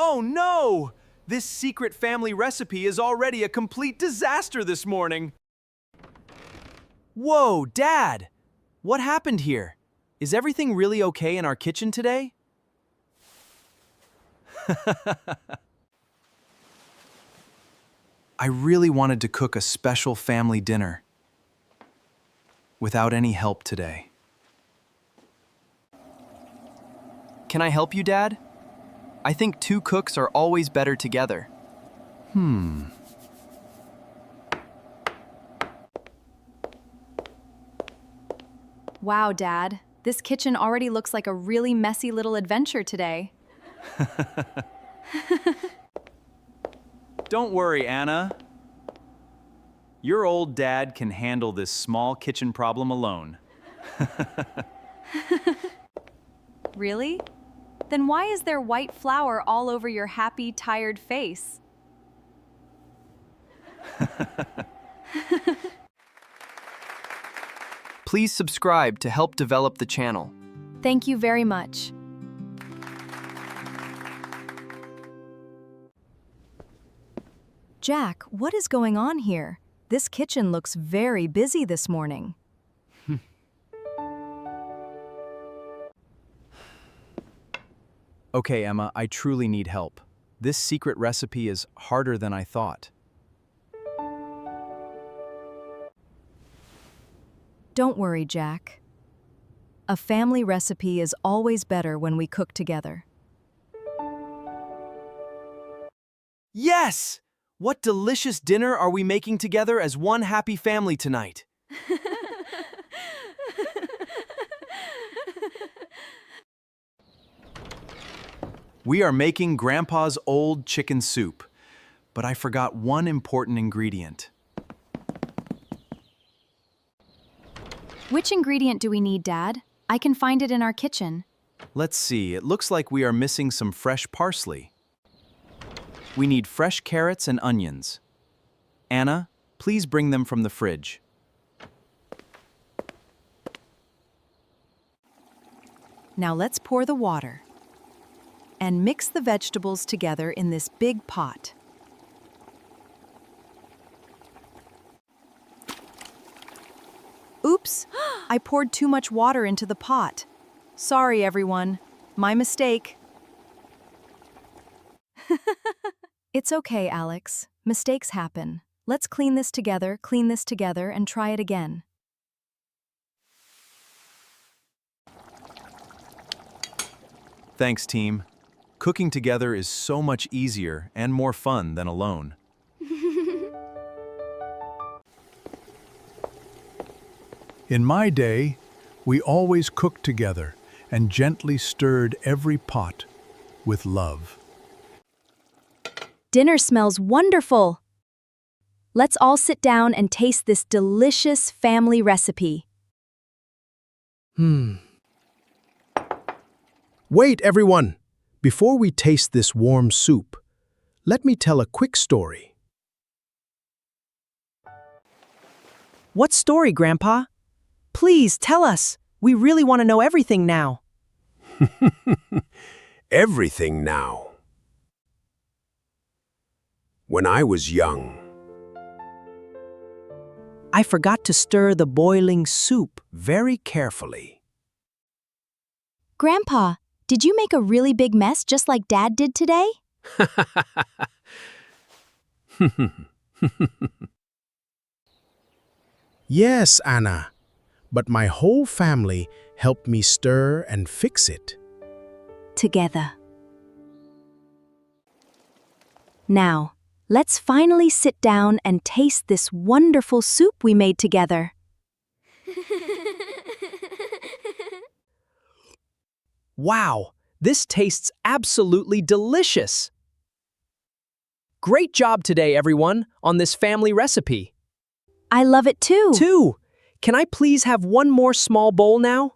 Oh no! This secret family recipe is already a complete disaster this morning. Whoa, Dad! What happened here? Is everything really okay in our kitchen today? I really wanted to cook a special family dinner without any help today. Can I help you, Dad? I think two cooks are always better together. Wow, Dad. This kitchen already looks like a really messy little adventure today. Don't worry, Anna. Your old dad can handle this small kitchen problem alone. Really? Then why is there white flour all over your happy, tired face? Please subscribe to help develop the channel. Thank you very much. Jack, what is going on here? This kitchen looks very busy this morning. Okay, Emma, I truly need help. This secret recipe is harder than I thought. Don't worry, Jack. A family recipe is always better when we cook together. Yes! What delicious dinner are we making together as one happy family tonight? We are making Grandpa's old chicken soup, but I forgot one important ingredient. Which ingredient do we need, Dad? I can find it in our kitchen. Let's see, it looks like we are missing some fresh parsley. We need fresh carrots and onions. Anna, please bring them from the fridge. Now let's pour the water and mix the vegetables together in this big pot. Oops, I poured too much water into the pot. Sorry, everyone. My mistake. It's okay, Alex. Mistakes happen. Let's clean this together, and try it again. Thanks, team. Cooking together is so much easier and more fun than alone. In my day, we always cooked together and gently stirred every pot with love. Dinner smells wonderful! Let's all sit down and taste this delicious family recipe. Wait, everyone! Before we taste this warm soup, let me tell a quick story. What story, Grandpa? Please tell us. We really want to know everything now. Everything now. When I was young, I forgot to stir the boiling soup very carefully. Grandpa, did you make a really big mess just like Dad did today? Yes, Anna, but my whole family helped me stir and fix it. Together. Now, let's finally sit down and taste this wonderful soup we made together. Wow, this tastes absolutely delicious. Great job today, everyone, on this family recipe. I love it too. Can I please have one more small bowl now?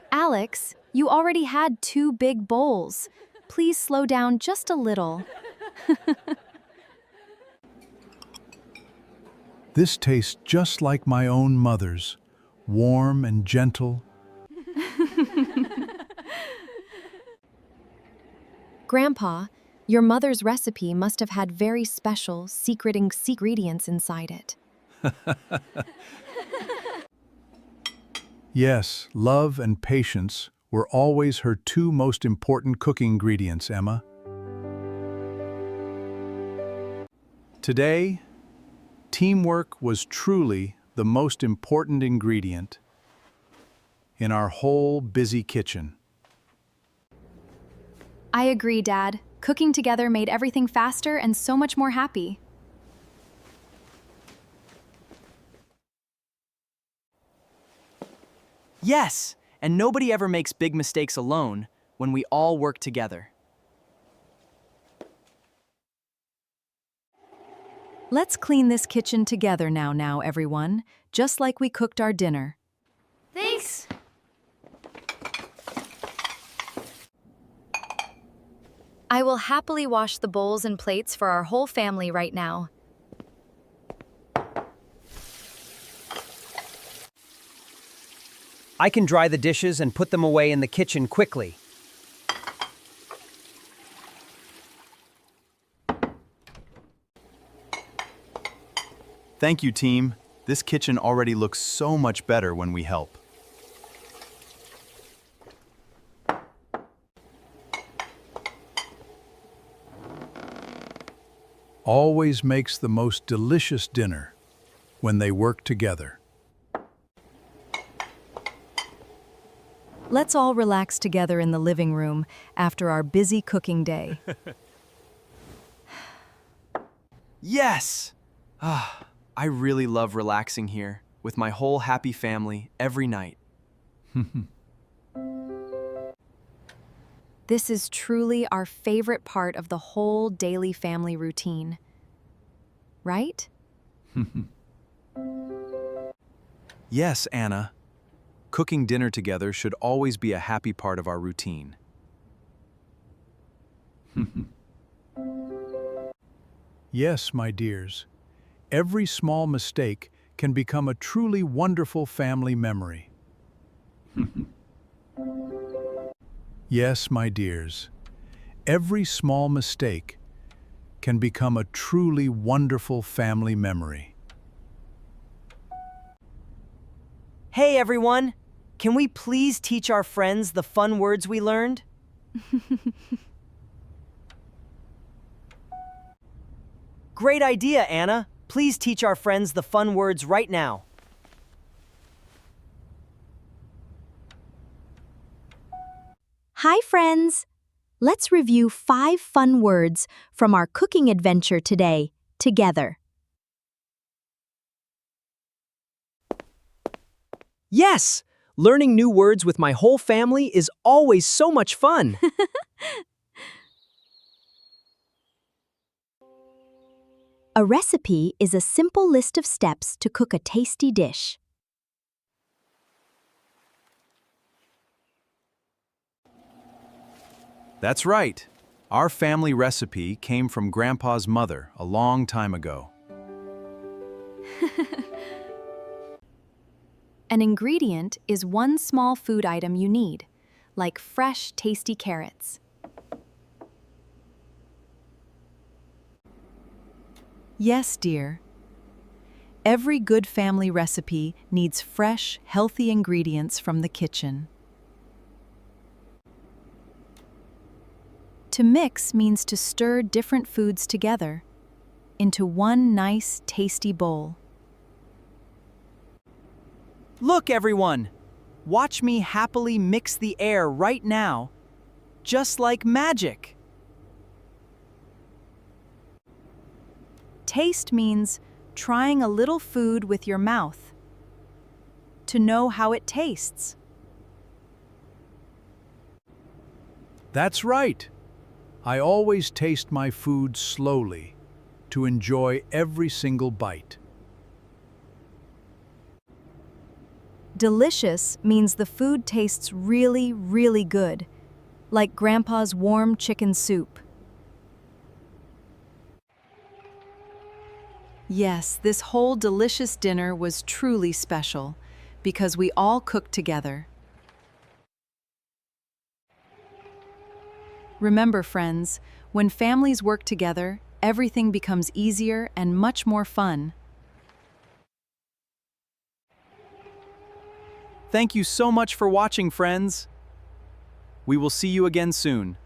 Alex, you already had 2 big bowls. Please slow down just a little. This tastes just like my own mother's, warm and gentle. Grandpa, your mother's recipe must have had very special, secret ingredients inside it. Yes, love and patience were always her two most important cooking ingredients, Emma. Today, teamwork was truly the most important ingredient in our whole busy kitchen. I agree, Dad. Cooking together made everything faster and so much more happy. Yes, and nobody ever makes big mistakes alone when we all work together. Let's clean this kitchen together now, everyone, just like we cooked our dinner. Thanks. I will happily wash the bowls and plates for our whole family right now. I can dry the dishes and put them away in the kitchen quickly. Thank you, team. This kitchen already looks so much better when we help. Always makes the most delicious dinner when they work together. Let's all relax together in the living room after our busy cooking day. Yes! I really love relaxing here with my whole happy family every night. This is truly our favorite part of the whole daily family routine. Right? Yes, Anna. Cooking dinner together should always be a happy part of our routine. Yes, my dears. Every small mistake can become a truly wonderful family memory. Yes, my dears. Every small mistake can become a truly wonderful family memory. Hey everyone! Can we please teach our friends the fun words we learned? Great idea, Anna. Please teach our friends the fun words right now. Hi, friends! Let's review 5 fun words from our cooking adventure today, together. Yes! Learning new words with my whole family is always so much fun. A recipe is a simple list of steps to cook a tasty dish. That's right. Our family recipe came from Grandpa's mother a long time ago. An ingredient is one small food item you need, like fresh, tasty carrots. Yes, dear. Every good family recipe needs fresh, healthy ingredients from the kitchen. To mix means to stir different foods together into one nice, tasty bowl. Look, everyone! Watch me happily mix the air right now, just like magic. Taste means trying a little food with your mouth to know how it tastes. That's right. I always taste my food slowly to enjoy every single bite. Delicious means the food tastes really, really good, like Grandpa's warm chicken soup. Yes, this whole delicious dinner was truly special. because we all cook together. Remember, friends, when families work together, everything becomes easier and much more fun. Thank you so much for watching, friends. We will see you again soon.